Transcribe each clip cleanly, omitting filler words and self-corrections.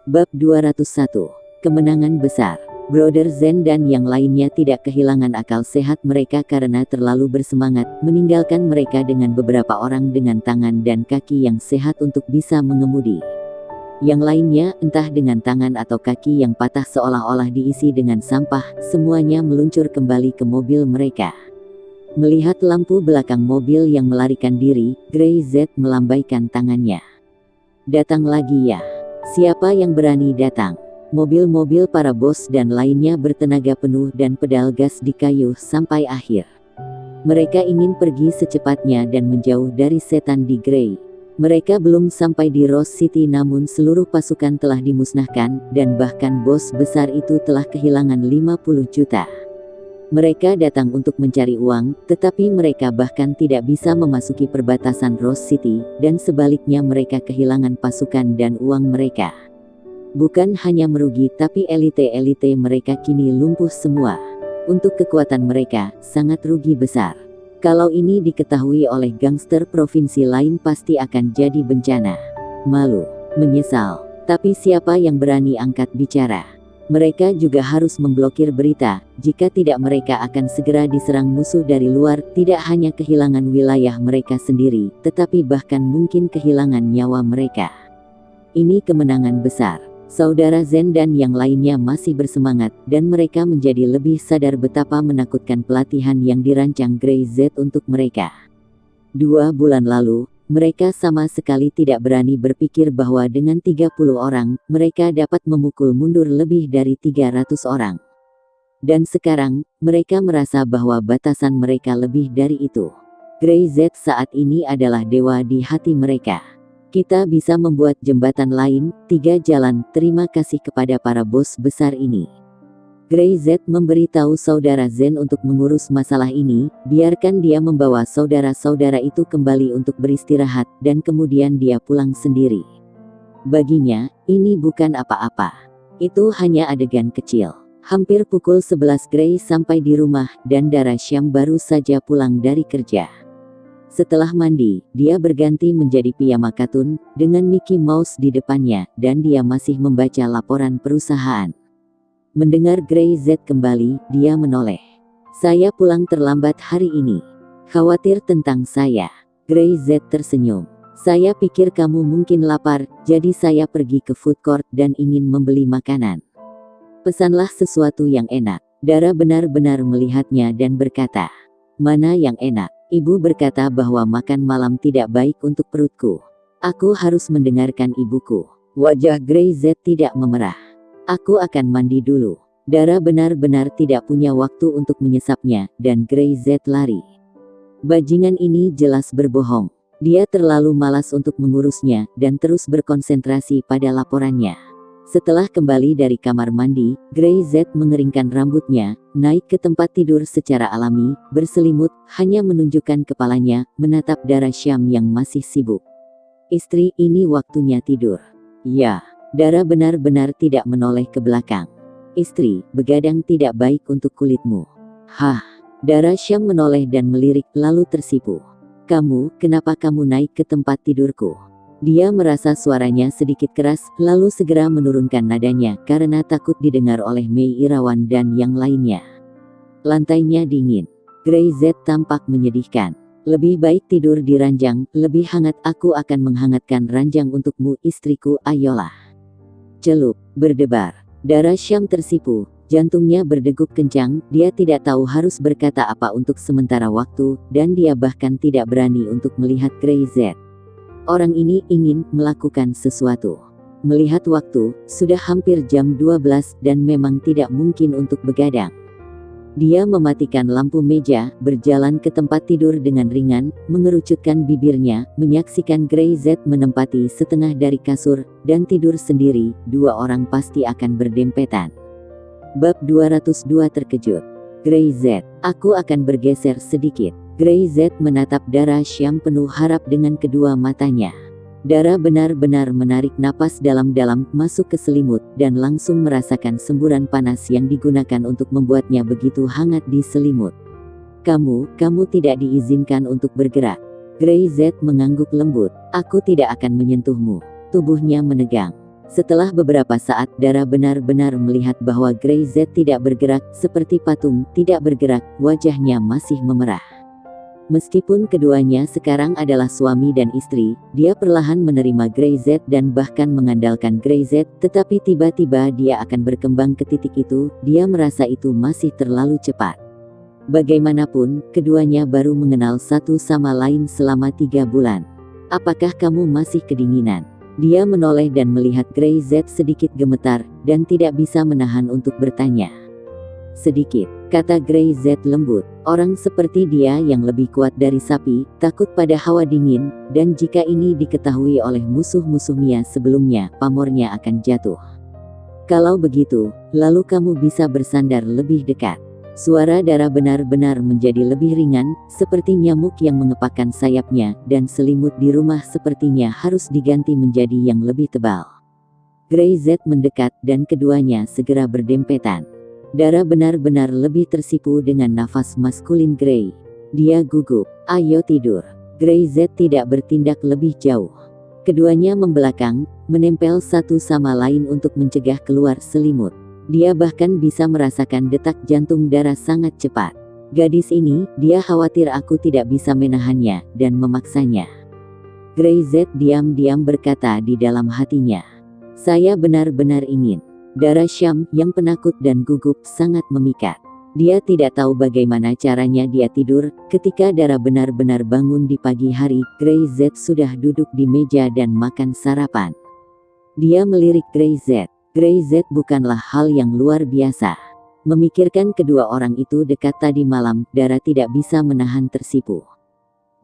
Bab 201. Kemenangan besar. Brother Zen dan yang lainnya tidak kehilangan akal sehat mereka karena terlalu bersemangat, meninggalkan mereka dengan beberapa orang dengan tangan dan kaki yang sehat untuk bisa mengemudi. Yang lainnya, entah dengan tangan atau kaki yang patah seolah-olah diisi dengan sampah, semuanya meluncur kembali ke mobil mereka. Melihat lampu belakang mobil yang melarikan diri, Grey Z melambaikan tangannya. Datang lagi ya. Siapa yang berani datang? Mobil-mobil para bos dan lainnya bertenaga penuh dan pedal gas dikayuh sampai akhir. Mereka ingin pergi secepatnya dan menjauh dari setan di Grey. Mereka belum sampai di Rose City namun seluruh pasukan telah dimusnahkan, dan bahkan bos besar itu telah kehilangan 50 juta. Mereka datang untuk mencari uang, tetapi mereka bahkan tidak bisa memasuki perbatasan Rose City, dan sebaliknya mereka kehilangan pasukan dan uang mereka. Bukan hanya merugi tapi elite-elite mereka kini lumpuh semua. Untuk kekuatan mereka, sangat rugi besar. Kalau ini diketahui oleh gangster provinsi lain pasti akan jadi bencana. Malu, menyesal, tapi siapa yang berani angkat bicara? Mereka juga harus memblokir berita, jika tidak mereka akan segera diserang musuh dari luar, tidak hanya kehilangan wilayah mereka sendiri, tetapi bahkan mungkin kehilangan nyawa mereka. Ini kemenangan besar. Saudara Zen dan yang lainnya masih bersemangat, dan mereka menjadi lebih sadar betapa menakutkan pelatihan yang dirancang Grey Z untuk mereka. 2 bulan lalu, mereka sama sekali tidak berani berpikir bahwa dengan 30 orang, mereka dapat memukul mundur lebih dari 300 orang. Dan sekarang, mereka merasa bahwa batasan mereka lebih dari itu. Grey Z saat ini adalah dewa di hati mereka. Kita bisa membuat jembatan lain, 3 jalan, terima kasih kepada para bos besar ini. Grey Z memberitahu saudara Zen untuk mengurus masalah ini, biarkan dia membawa saudara-saudara itu kembali untuk beristirahat, dan kemudian dia pulang sendiri. Baginya, ini bukan apa-apa. Itu hanya adegan kecil. Hampir pukul 11 Grey sampai di rumah, dan Dara Syam baru saja pulang dari kerja. Setelah mandi, dia berganti menjadi piyama katun, dengan Mickey Mouse di depannya, dan dia masih membaca laporan perusahaan. Mendengar Grey Z kembali, dia menoleh. Saya pulang terlambat hari ini. Khawatir tentang saya. Grey Z tersenyum. Saya pikir kamu mungkin lapar, jadi saya pergi ke food court dan ingin membeli makanan. Pesanlah sesuatu yang enak. Dara benar-benar melihatnya dan berkata, mana yang enak? Ibu berkata bahwa makan malam tidak baik untuk perutku. Aku harus mendengarkan ibuku. Wajah Grey Z tidak memerah. Aku akan mandi dulu. Dara benar-benar tidak punya waktu untuk menyesapnya, dan Grey Z lari. Bajingan ini jelas berbohong. Dia terlalu malas untuk mengurusnya, dan terus berkonsentrasi pada laporannya. Setelah kembali dari kamar mandi, Grey Z mengeringkan rambutnya, naik ke tempat tidur secara alami, berselimut, hanya menunjukkan kepalanya, menatap Dara Syam yang masih sibuk. Istri, ini waktunya tidur. Ya, Dara benar-benar tidak menoleh ke belakang. Istri, begadang tidak baik untuk kulitmu. Hah, Dara Syam menoleh dan melirik, lalu tersipu. Kenapa kamu naik ke tempat tidurku? Dia merasa suaranya sedikit keras, lalu segera menurunkan nadanya, karena takut didengar oleh Mei Irawan dan yang lainnya. Lantainya dingin. Grey Z tampak menyedihkan. Lebih baik tidur di ranjang, lebih hangat. Aku akan menghangatkan ranjang untukmu istriku, ayolah. Celup, berdebar. Dara Syam tersipu, jantungnya berdegup kencang, dia tidak tahu harus berkata apa untuk sementara waktu, dan dia bahkan tidak berani untuk melihat Grey Z. Orang ini ingin melakukan sesuatu. Melihat waktu, sudah hampir jam 12 dan memang tidak mungkin untuk begadang. Dia mematikan lampu meja, berjalan ke tempat tidur dengan ringan, mengerucutkan bibirnya, menyaksikan Grey Z menempati setengah dari kasur, dan tidur sendiri. 2 orang pasti akan berdempetan. Bab 202 terkejut. Grey Z, aku akan bergeser sedikit. Grey Z menatap Dara Syam penuh harap dengan kedua matanya. Dara benar-benar menarik napas dalam-dalam, masuk ke selimut, dan langsung merasakan semburan panas yang digunakan untuk membuatnya begitu hangat di selimut. Kamu tidak diizinkan untuk bergerak. Grey Z mengangguk lembut. Aku tidak akan menyentuhmu. Tubuhnya menegang. Setelah beberapa saat, Dara benar-benar melihat bahwa Grey Z tidak bergerak, seperti patung, tidak bergerak, wajahnya masih memerah. Meskipun keduanya sekarang adalah suami dan istri, dia perlahan menerima Grey Z dan bahkan mengandalkan Grey Z, tetapi tiba-tiba dia akan berkembang ke titik itu, dia merasa itu masih terlalu cepat. Bagaimanapun, keduanya baru mengenal satu sama lain selama 3 bulan. Apakah kamu masih kedinginan? Dia menoleh dan melihat Grey Z sedikit gemetar, dan tidak bisa menahan untuk bertanya. Sedikit, kata Grey Z lembut. Orang seperti dia yang lebih kuat dari sapi, takut pada hawa dingin, dan jika ini diketahui oleh musuh-musuhnya sebelumnya, pamornya akan jatuh. Kalau begitu, lalu kamu bisa bersandar lebih dekat. Suara Dara benar-benar menjadi lebih ringan, seperti nyamuk yang mengepakkan sayapnya, dan selimut di rumah sepertinya harus diganti menjadi yang lebih tebal. Grey Z mendekat, dan keduanya segera berdempetan. Dara benar-benar lebih tersipu dengan nafas maskulin Grey. Dia gugup. Ayo tidur. Grey Z tidak bertindak lebih jauh. Keduanya membelakang, menempel satu sama lain untuk mencegah keluar selimut. Dia bahkan bisa merasakan detak jantung Dara sangat cepat. Gadis ini, dia khawatir aku tidak bisa menahannya, dan memaksanya. Grey Z diam-diam berkata di dalam hatinya. Saya benar-benar ingin. Dara Syam, yang penakut dan gugup, sangat memikat. Dia tidak tahu bagaimana caranya dia tidur. Ketika Dara benar-benar bangun di pagi hari, Grey Z sudah duduk di meja dan makan sarapan. Dia melirik Grey Z. Grey Z bukanlah hal yang luar biasa. Memikirkan kedua orang itu dekat tadi malam, Dara tidak bisa menahan tersipu.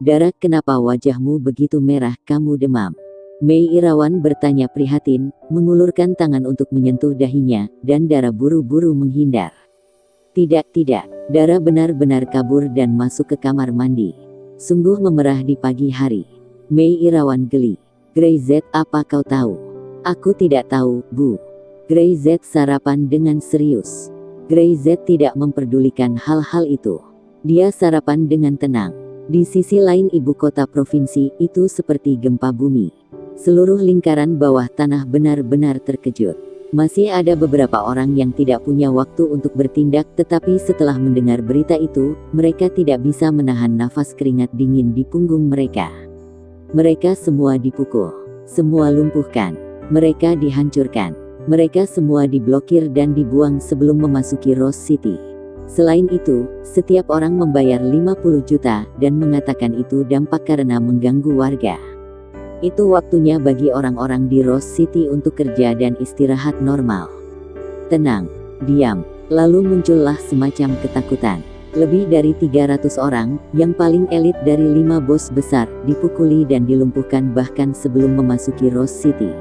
Dara, kenapa wajahmu begitu merah, kamu demam? Mei Irawan bertanya prihatin, mengulurkan tangan untuk menyentuh dahinya, dan Dara buru-buru menghindar. Tidak, Dara benar-benar kabur dan masuk ke kamar mandi. Sungguh memerah di pagi hari. Mei Irawan geli. Grey Z, apa kau tahu? Aku tidak tahu, Bu. Grey Z sarapan dengan serius. Grey Z tidak memperdulikan hal-hal itu. Dia sarapan dengan tenang. Di sisi lain ibu kota provinsi itu seperti gempa bumi. Seluruh lingkaran bawah tanah benar-benar terkejut. Masih ada beberapa orang yang tidak punya waktu untuk bertindak, tetapi setelah mendengar berita itu, mereka tidak bisa menahan nafas keringat dingin di punggung mereka. Mereka semua dipukul, semua lumpuhkan, mereka dihancurkan. Mereka semua diblokir dan dibuang sebelum memasuki Rose City. Selain itu, setiap orang membayar 50 juta dan mengatakan itu dampak karena mengganggu warga. Itu waktunya bagi orang-orang di Rose City untuk kerja dan istirahat normal. Tenang, diam. Lalu muncullah semacam ketakutan. Lebih dari 300 orang, yang paling elit dari 5 bos besar, dipukuli dan dilumpuhkan bahkan sebelum memasuki Rose City.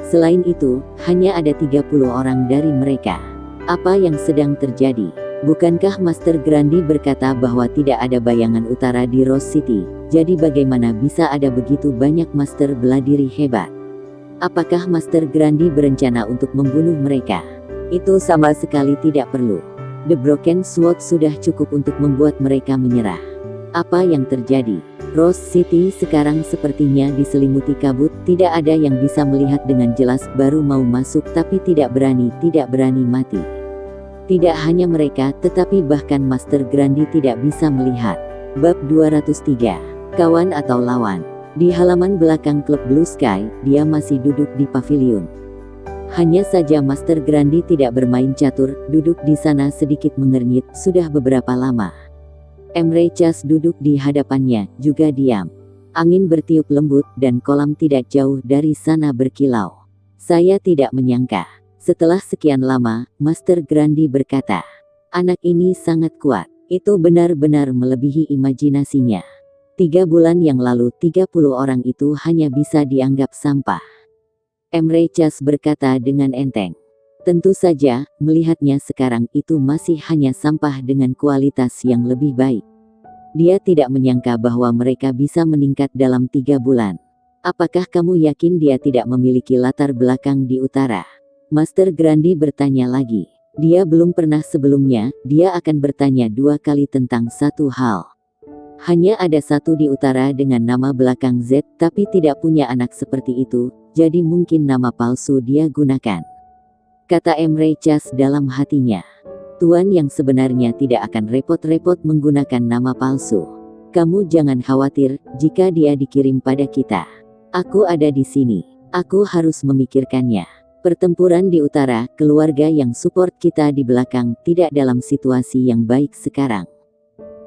Selain itu, hanya ada 30 orang dari mereka. Apa yang sedang terjadi? Bukankah Master Grandi berkata bahwa tidak ada bayangan utara di Rose City? Jadi bagaimana bisa ada begitu banyak Master bela diri hebat? Apakah Master Grandi berencana untuk membunuh mereka? Itu sama sekali tidak perlu. The Broken Sword sudah cukup untuk membuat mereka menyerah. Apa yang terjadi? Rose City sekarang sepertinya diselimuti kabut, tidak ada yang bisa melihat dengan jelas, baru mau masuk tapi tidak berani mati. Tidak hanya mereka, tetapi bahkan Master Grandi tidak bisa melihat. Bab 203. Kawan atau lawan. Di halaman belakang klub Blue Sky, dia masih duduk di pavilion. Hanya saja Master Grandi tidak bermain catur, duduk di sana sedikit mengernyit, sudah beberapa lama. Emre Chas duduk di hadapannya, juga diam. Angin bertiup lembut, dan kolam tidak jauh dari sana berkilau. Saya tidak menyangka. Setelah sekian lama, Master Grandi berkata, anak ini sangat kuat. Itu benar-benar melebihi imajinasinya. 3 bulan yang lalu 30 orang itu hanya bisa dianggap sampah. Emre Chas berkata dengan enteng. Tentu saja, melihatnya sekarang itu masih hanya sampah dengan kualitas yang lebih baik. Dia tidak menyangka bahwa mereka bisa meningkat dalam 3 bulan. Apakah kamu yakin dia tidak memiliki latar belakang di utara? Master Grandi bertanya lagi. Dia belum pernah sebelumnya, dia akan bertanya 2 kali tentang satu hal. Hanya ada satu di utara dengan nama belakang Z, tapi tidak punya anak seperti itu. jadi mungkin nama palsu dia gunakan. Kata Emre Cas dalam hatinya. Tuan yang sebenarnya tidak akan repot-repot menggunakan nama palsu. Kamu jangan khawatir jika dia dikirim pada kita. Aku ada di sini. Aku harus memikirkannya. Pertempuran di utara, keluarga yang support kita di belakang, tidak dalam situasi yang baik sekarang.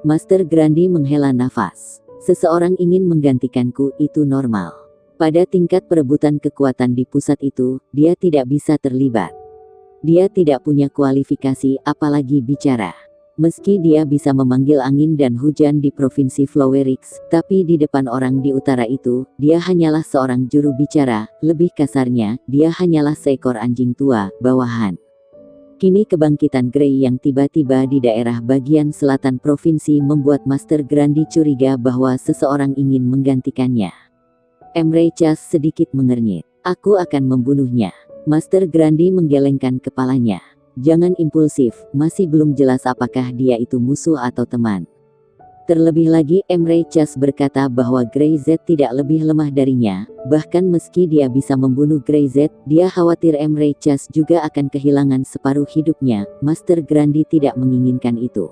Master Grandi menghela nafas. Seseorang ingin menggantikanku, itu normal. Pada tingkat perebutan kekuatan di pusat itu, dia tidak bisa terlibat. Dia tidak punya kualifikasi, apalagi bicara. Meski dia bisa memanggil angin dan hujan di provinsi Flowerix, tapi di depan orang di utara itu, dia hanyalah seorang juru bicara, lebih kasarnya, dia hanyalah seekor anjing tua, bawahan. Kini kebangkitan Grey yang tiba-tiba di daerah bagian selatan provinsi membuat Master Grandi curiga bahwa seseorang ingin menggantikannya. Emre Cas sedikit mengernyit. Aku akan membunuhnya. Master Grandi menggelengkan kepalanya. Jangan impulsif, masih belum jelas apakah dia itu musuh atau teman. Terlebih lagi Emre Cas berkata bahwa Grey Z tidak lebih lemah darinya, bahkan meski dia bisa membunuh Grey Z, dia khawatir Emre Cas juga akan kehilangan separuh hidupnya. Master Grandi tidak menginginkan itu.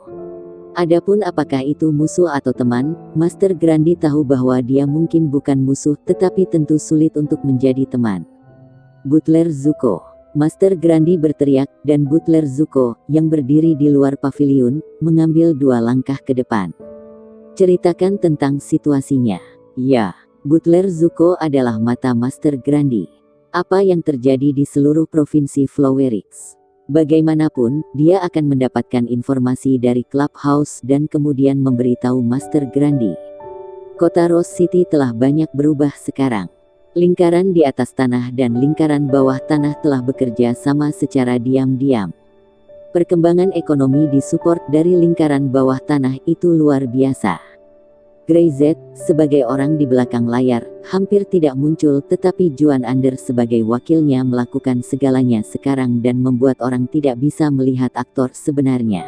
Adapun apakah itu musuh atau teman, Master Grandi tahu bahwa dia mungkin bukan musuh tetapi tentu sulit untuk menjadi teman. Butler Zuko. Master Grandi berteriak, dan Butler Zuko, yang berdiri di luar paviliun, mengambil 2 langkah ke depan. Ceritakan tentang situasinya. Ya, Butler Zuko adalah mata Master Grandi. Apa yang terjadi di seluruh provinsi Flowerix? Bagaimanapun, dia akan mendapatkan informasi dari Clubhouse dan kemudian memberitahu Master Grandi. Kota Rose City telah banyak berubah sekarang. Lingkaran di atas tanah dan lingkaran bawah tanah telah bekerja sama secara diam-diam. Perkembangan ekonomi disupport dari lingkaran bawah tanah itu luar biasa. Grey Z, sebagai orang di belakang layar, hampir tidak muncul tetapi Juan Under sebagai wakilnya melakukan segalanya sekarang dan membuat orang tidak bisa melihat aktor sebenarnya.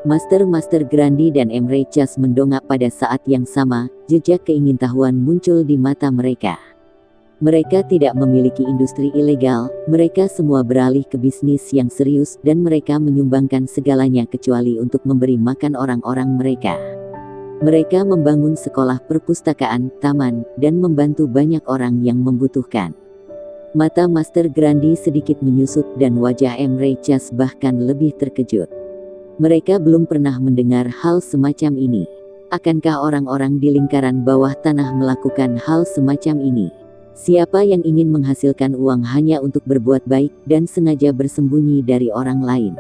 Master Grandi dan Emre Cas mendongak pada saat yang sama, jejak keingintahuan muncul di mata mereka. Mereka tidak memiliki industri ilegal, mereka semua beralih ke bisnis yang serius dan mereka menyumbangkan segalanya kecuali untuk memberi makan orang-orang mereka. Mereka membangun sekolah perpustakaan, taman, dan membantu banyak orang yang membutuhkan. Mata Master Grandi sedikit menyusut dan wajah Emre Cas bahkan lebih terkejut. Mereka belum pernah mendengar hal semacam ini. Akankah orang-orang di lingkaran bawah tanah melakukan hal semacam ini? Siapa yang ingin menghasilkan uang hanya untuk berbuat baik dan sengaja bersembunyi dari orang lain?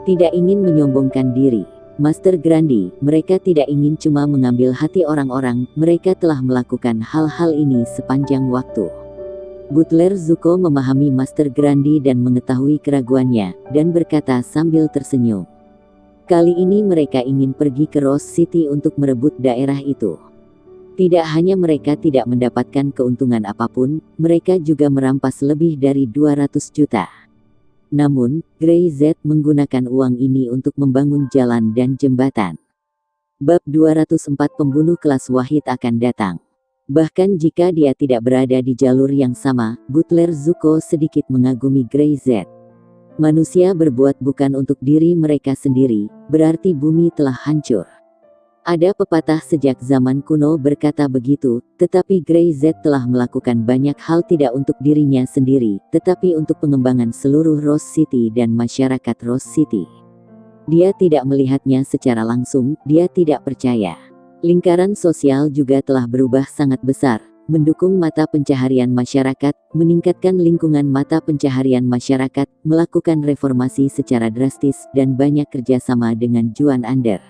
Tidak ingin menyombongkan diri. Master Grandi, mereka tidak ingin cuma mengambil hati orang-orang, mereka telah melakukan hal-hal ini sepanjang waktu. Butler Zuko memahami Master Grandi dan mengetahui keraguannya, dan berkata sambil tersenyum. Kali ini mereka ingin pergi ke Rose City untuk merebut daerah itu. Tidak hanya mereka tidak mendapatkan keuntungan apapun, mereka juga merampas lebih dari 200 juta. Namun, Grey Z menggunakan uang ini untuk membangun jalan dan jembatan. Bab 204 Pembunuh kelas Wahid akan datang. Bahkan jika dia tidak berada di jalur yang sama, Butler Zuko sedikit mengagumi Grey Z. Manusia berbuat bukan untuk diri mereka sendiri, berarti bumi telah hancur. Ada pepatah sejak zaman kuno berkata begitu, tetapi Grey Z telah melakukan banyak hal tidak untuk dirinya sendiri, tetapi untuk pengembangan seluruh Rose City dan masyarakat Rose City. Dia tidak melihatnya secara langsung, dia tidak percaya. Lingkaran sosial juga telah berubah sangat besar, mendukung mata pencaharian masyarakat, meningkatkan lingkungan mata pencaharian masyarakat, melakukan reformasi secara drastis, dan banyak kerjasama dengan Juan Under.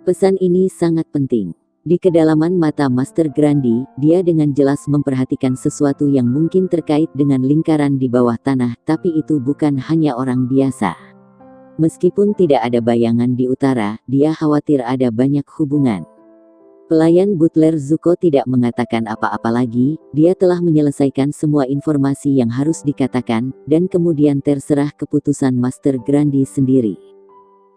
Pesan ini sangat penting. Di kedalaman mata Master Grandi, dia dengan jelas memperhatikan sesuatu yang mungkin terkait dengan lingkaran di bawah tanah, tapi itu bukan hanya orang biasa. Meskipun tidak ada bayangan di utara, dia khawatir ada banyak hubungan. Pelayan Butler Zuko tidak mengatakan apa-apa lagi, dia telah menyelesaikan semua informasi yang harus dikatakan, dan kemudian terserah keputusan Master Grandi sendiri.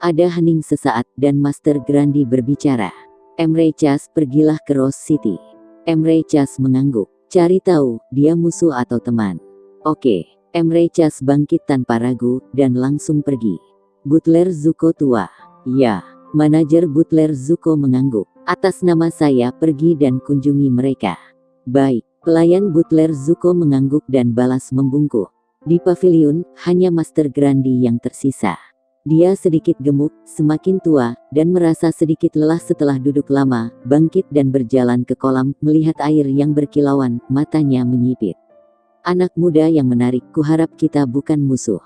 Ada hening sesaat, dan Master Grandi berbicara. Emre Cas, pergilah ke Rose City. Emre Cas mengangguk. Cari tahu, dia musuh atau teman. Oke, Emre Cas bangkit tanpa ragu, dan langsung pergi. Butler Zuko tua. Ya, manajer Butler Zuko mengangguk. Atas nama saya pergi dan kunjungi mereka. Baik, pelayan Butler Zuko mengangguk dan balas membungkuk. Di pavilion, hanya Master Grandi yang tersisa. Dia sedikit gemuk, semakin tua, dan merasa sedikit lelah setelah duduk lama, bangkit dan berjalan ke kolam, melihat air yang berkilauan, matanya menyipit. Anak muda yang menarik, kuharap kita bukan musuh.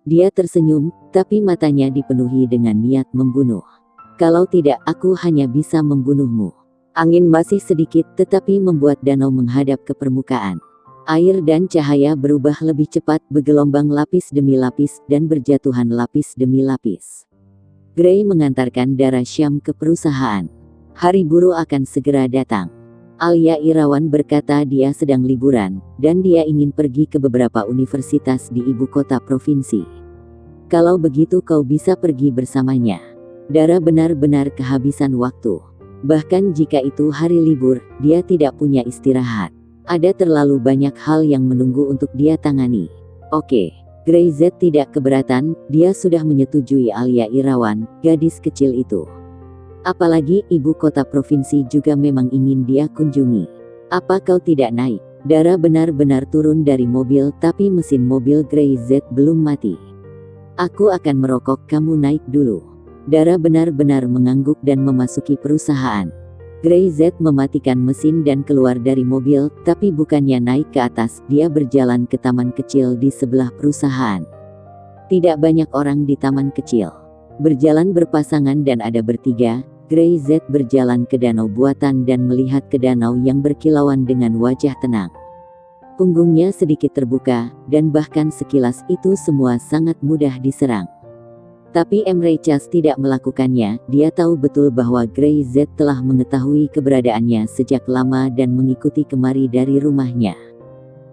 Dia tersenyum, tapi matanya dipenuhi dengan niat membunuh. Kalau tidak, aku hanya bisa membunuhmu. Angin masih sedikit, tetapi membuat danau menghadap ke permukaan. Air dan cahaya berubah lebih cepat, bergelombang lapis demi lapis, dan berjatuhan lapis demi lapis. Gray mengantarkan Dara Syam ke perusahaan. Hari buruh akan segera datang. Alia Irawan berkata dia sedang liburan, dan dia ingin pergi ke beberapa universitas di ibu kota provinsi. Kalau begitu kau bisa pergi bersamanya. Dara benar-benar kehabisan waktu. Bahkan jika itu hari libur, dia tidak punya istirahat. Ada terlalu banyak hal yang menunggu untuk dia tangani. Oke, Gray Z tidak keberatan, dia sudah menyetujui Alia Irawan, gadis kecil itu. Apalagi ibu kota provinsi juga memang ingin dia kunjungi. Apa kau tidak naik? Dara benar-benar turun dari mobil, tapi mesin mobil Gray Z belum mati. Aku akan merokok, kamu naik dulu. Dara benar-benar mengangguk dan memasuki perusahaan. Gray Z mematikan mesin dan keluar dari mobil, tapi bukannya naik ke atas, dia berjalan ke taman kecil di sebelah perusahaan. Tidak banyak orang di taman kecil. Berjalan berpasangan dan ada bertiga, Gray Z berjalan ke danau buatan dan melihat ke danau yang berkilauan dengan wajah tenang. Punggungnya sedikit terbuka, dan bahkan sekilas itu semua sangat mudah diserang. Tapi Emre Cas tidak melakukannya, dia tahu betul bahwa Gray Z telah mengetahui keberadaannya sejak lama dan mengikuti kemari dari rumahnya.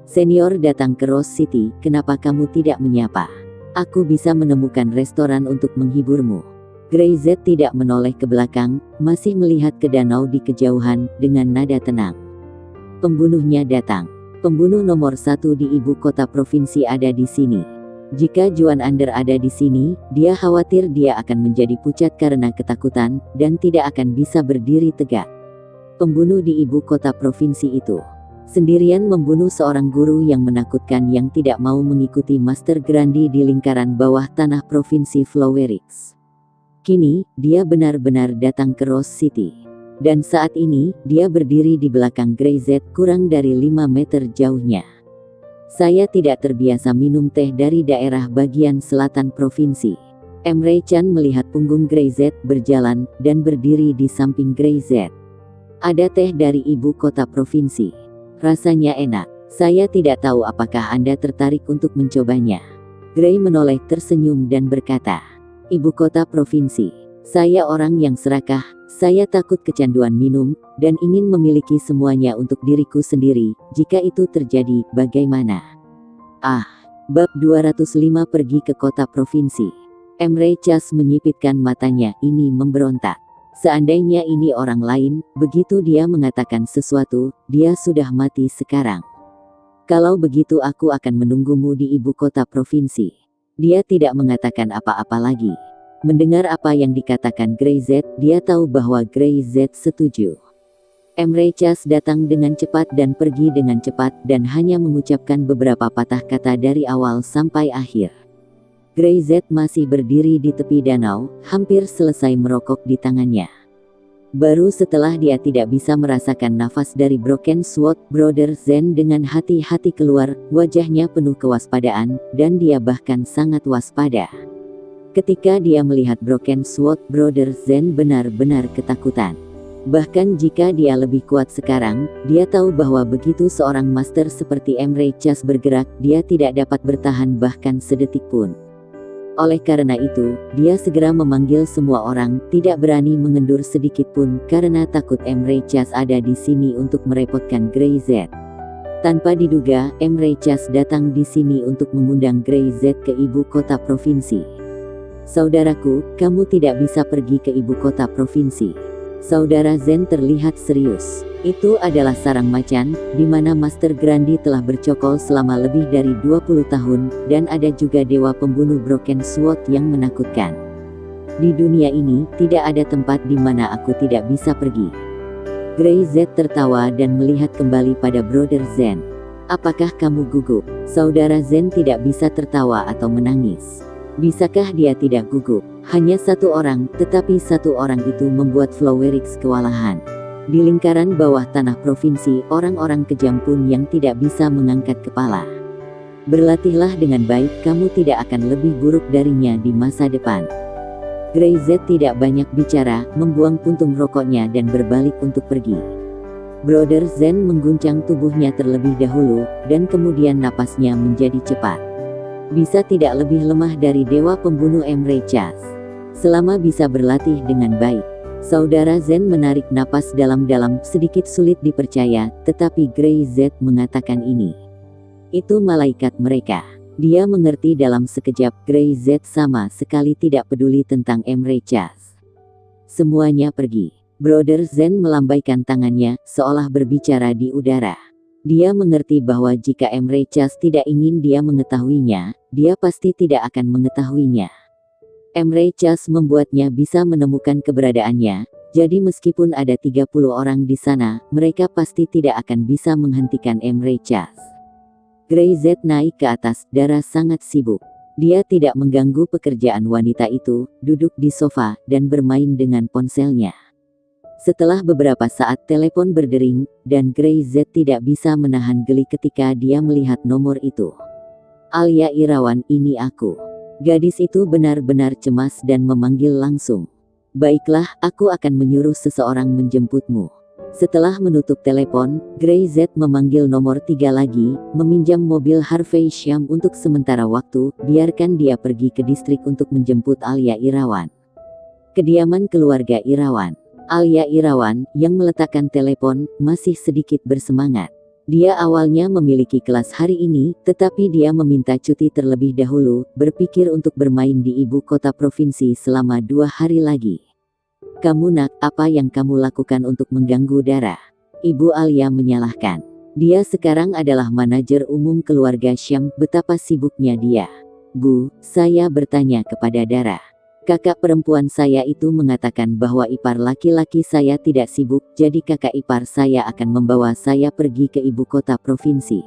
Senior datang ke Rose City, kenapa kamu tidak menyapa? Aku bisa menemukan restoran untuk menghiburmu. Gray Z tidak menoleh ke belakang, masih melihat ke danau di kejauhan, dengan nada tenang. Pembunuhnya datang. Pembunuh nomor 1 di ibu kota provinsi ada di sini. Jika Juan Ander ada di sini, dia khawatir dia akan menjadi pucat karena ketakutan, dan tidak akan bisa berdiri tegak. Pembunuh di ibu kota provinsi itu sendirian membunuh seorang guru yang menakutkan yang tidak mau mengikuti Master Grandi di lingkaran bawah tanah provinsi Flowerix. Kini, dia benar-benar datang ke Rose City. Dan saat ini, dia berdiri di belakang Gray Z kurang dari 5 meter jauhnya. Saya tidak terbiasa minum teh dari daerah bagian selatan provinsi. Emre Chan melihat punggung Gray Z berjalan, dan berdiri di samping Gray Z. Ada teh dari ibu kota provinsi. Rasanya enak. Saya tidak tahu apakah Anda tertarik untuk mencobanya. Gray menoleh tersenyum dan berkata, ibu kota provinsi. Saya orang yang serakah, saya takut kecanduan minum, dan ingin memiliki semuanya untuk diriku sendiri. Jika itu terjadi, bagaimana? Bab 205 pergi ke kota provinsi. Emre Cas menyipitkan matanya, ini memberontak. Seandainya ini orang lain, begitu dia mengatakan sesuatu, dia sudah mati sekarang. Kalau begitu aku akan menunggumu di ibu kota provinsi. Dia tidak mengatakan apa-apa lagi. Mendengar apa yang dikatakan Gray Z, dia tahu bahwa Gray Z setuju. Emre Cas datang dengan cepat dan pergi dengan cepat, dan hanya mengucapkan beberapa patah kata dari awal sampai akhir. Gray Z masih berdiri di tepi danau, hampir selesai merokok di tangannya. Baru setelah dia tidak bisa merasakan nafas dari Broken Sword, Brother Zen dengan hati-hati keluar, wajahnya penuh kewaspadaan, dan dia bahkan sangat waspada. Ketika dia melihat Broken Sword, Brother Zen benar-benar ketakutan. Bahkan jika dia lebih kuat sekarang, dia tahu bahwa begitu seorang master seperti Emre Cas bergerak, dia tidak dapat bertahan bahkan sedetik pun. Oleh karena itu, dia segera memanggil semua orang, tidak berani mengendur sedikit pun, karena takut Emre Cas ada di sini untuk merepotkan Gray Z. Tanpa diduga, Emre Cas datang di sini untuk mengundang Gray Z ke ibu kota provinsi. Saudaraku, kamu tidak bisa pergi ke ibu kota provinsi. Saudara Zen terlihat serius. Itu adalah sarang macan, di mana Master Grandi telah bercokol selama lebih dari 20 tahun, dan ada juga dewa pembunuh Broken Sword yang menakutkan. Di dunia ini, tidak ada tempat di mana aku tidak bisa pergi. Grey Z tertawa dan melihat kembali pada Brother Zen. Apakah kamu gugup? Saudara Zen tidak bisa tertawa atau menangis. Bisakah dia tidak gugup? Hanya satu orang, tetapi satu orang itu membuat Flowerix kewalahan. Di lingkaran bawah tanah provinsi, orang-orang kejam pun yang tidak bisa mengangkat kepala. Berlatihlah dengan baik, kamu tidak akan lebih buruk darinya di masa depan. Grey Z tidak banyak bicara, membuang puntung rokoknya dan berbalik untuk pergi. Brother Zen mengguncang tubuhnya terlebih dahulu, dan kemudian napasnya menjadi cepat. Bisa tidak lebih lemah dari dewa pembunuh Emre Chas. Selama bisa berlatih dengan baik. Saudara Zen menarik napas dalam-dalam, sedikit sulit dipercaya, tetapi Grey Z mengatakan ini. Itu malaikat mereka. Dia mengerti dalam sekejap. Grey Z sama sekali tidak peduli tentang Emre Chas. Semuanya pergi. Brother Zen melambaikan tangannya, seolah berbicara di udara. Dia mengerti bahwa jika Emre Chas tidak ingin dia mengetahuinya, dia pasti tidak akan mengetahuinya. Emre Chas membuatnya bisa menemukan keberadaannya, jadi meskipun ada 30 orang di sana, mereka pasti tidak akan bisa menghentikan Emre Chas. Grey Z naik ke atas, darah sangat sibuk. Dia tidak mengganggu pekerjaan wanita itu, duduk di sofa, dan bermain dengan ponselnya. Setelah beberapa saat telepon berdering, dan Grey Z tidak bisa menahan geli ketika dia melihat nomor itu. Alia Irawan, ini aku. Gadis itu benar-benar cemas dan memanggil langsung. Baiklah, aku akan menyuruh seseorang menjemputmu. Setelah menutup telepon, Grey Z memanggil nomor 3 lagi, meminjam mobil Harvey Sham untuk sementara waktu, biarkan dia pergi ke distrik untuk menjemput Alia Irawan. Kediaman keluarga Irawan. Alia Irawan, yang meletakkan telepon, masih sedikit bersemangat. Dia awalnya memiliki kelas hari ini, tetapi dia meminta cuti terlebih dahulu, berpikir untuk bermain di ibu kota provinsi selama 2 hari lagi. Kamu nak, apa yang kamu lakukan untuk mengganggu Dara? Ibu Alia menyalahkan. Dia sekarang adalah manajer umum keluarga Syam, betapa sibuknya dia. Bu, saya bertanya kepada Dara. Kakak perempuan saya itu mengatakan bahwa ipar laki-laki saya tidak sibuk, jadi kakak ipar saya akan membawa saya pergi ke ibu kota provinsi.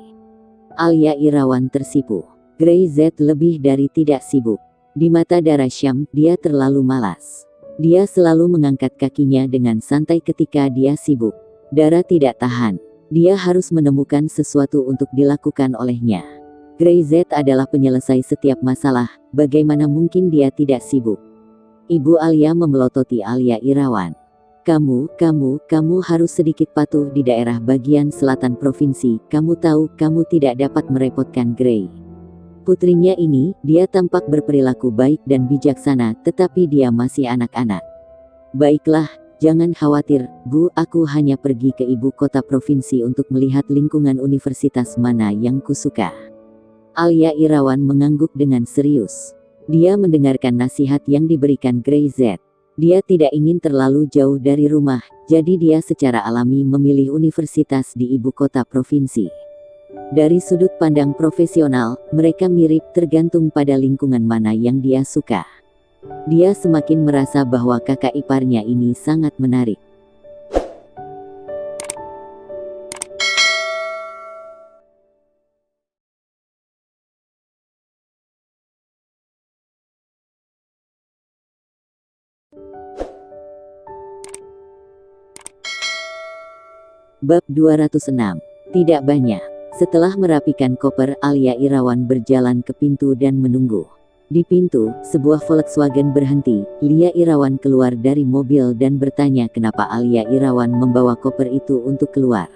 Alia Irawan tersipu. Grey Z lebih dari tidak sibuk. Di mata Dara Syam, dia terlalu malas. Dia selalu mengangkat kakinya dengan santai ketika dia sibuk. Dara tidak tahan. Dia harus menemukan sesuatu untuk dilakukan olehnya. Grey Z adalah penyelesai setiap masalah, bagaimana mungkin dia tidak sibuk? Ibu Alia memelototi Alia Irawan. Kamu harus sedikit patuh di daerah bagian selatan provinsi. Kamu tahu, kamu tidak dapat merepotkan Grey. Putrinya ini, dia tampak berperilaku baik dan bijaksana, tetapi dia masih anak-anak. Baiklah, jangan khawatir, Bu, aku hanya pergi ke ibu kota provinsi untuk melihat lingkungan universitas mana yang kusuka. Alia Irawan mengangguk dengan serius. Dia mendengarkan nasihat yang diberikan Grey Z. Dia tidak ingin terlalu jauh dari rumah, jadi dia secara alami memilih universitas di ibu kota provinsi. Dari sudut pandang profesional, mereka mirip tergantung pada lingkungan mana yang dia suka. Dia semakin merasa bahwa kakak iparnya ini sangat menarik. Bab 206. Tidak banyak. Setelah merapikan koper, Alia Irawan berjalan ke pintu dan menunggu. Di pintu, sebuah Volkswagen berhenti. Lia Irawan keluar dari mobil dan bertanya kenapa Alia Irawan membawa koper itu untuk keluar.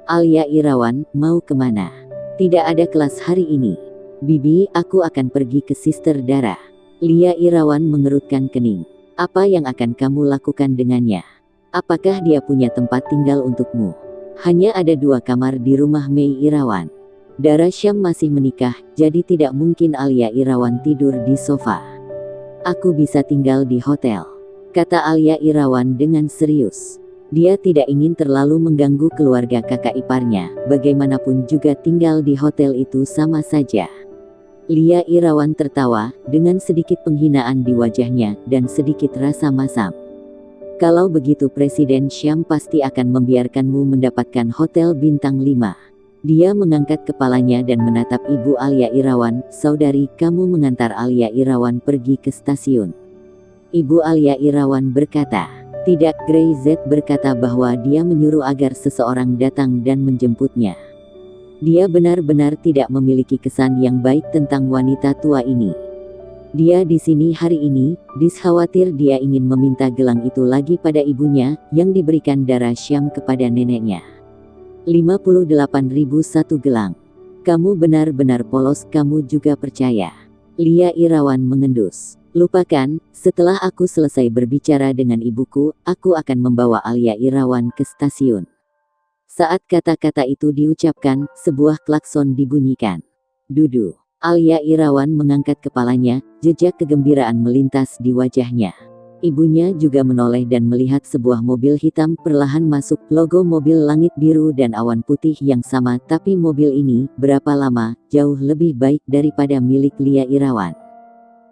Alia Irawan, mau kemana? Tidak ada kelas hari ini. Bibi, aku akan pergi ke Sister Dara. Lia Irawan mengerutkan kening. Apa yang akan kamu lakukan dengannya? Apakah dia punya tempat tinggal untukmu? Hanya ada 2 kamar di rumah Mei Irawan. Dara Syam masih menikah, jadi tidak mungkin Alia Irawan tidur di sofa. Aku bisa tinggal di hotel. kata Alia Irawan dengan serius. Dia tidak ingin terlalu mengganggu keluarga kakak iparnya, bagaimanapun juga tinggal di hotel itu sama saja. Lia Irawan tertawa, dengan sedikit penghinaan di wajahnya, dan sedikit rasa masam. Kalau begitu Presiden Syam pasti akan membiarkanmu mendapatkan hotel bintang 5. Dia mengangkat kepalanya dan menatap Ibu Alia Irawan. Saudari, kamu mengantar Alia Irawan pergi ke stasiun. Ibu Alia Irawan berkata. Tidak, Grey Z berkata bahwa dia menyuruh agar seseorang datang dan menjemputnya. Dia benar-benar tidak memiliki kesan yang baik tentang wanita tua ini. Dia di sini hari ini, khawatir dia ingin meminta gelang itu lagi pada ibunya, yang diberikan darah Syam kepada neneknya. 58.001 gelang. Kamu benar-benar polos, kamu juga percaya? Lia Irawan mengendus. Lupakan, setelah aku selesai berbicara dengan ibuku, aku akan membawa Alia Irawan ke stasiun. Saat kata-kata itu diucapkan, sebuah klakson dibunyikan. Dudu. Alia Irawan mengangkat kepalanya, jejak kegembiraan melintas di wajahnya. Ibunya juga menoleh dan melihat sebuah mobil hitam perlahan masuk, logo mobil langit biru dan awan putih yang sama, tapi mobil ini, berapa lama, jauh lebih baik daripada milik Lia Irawan.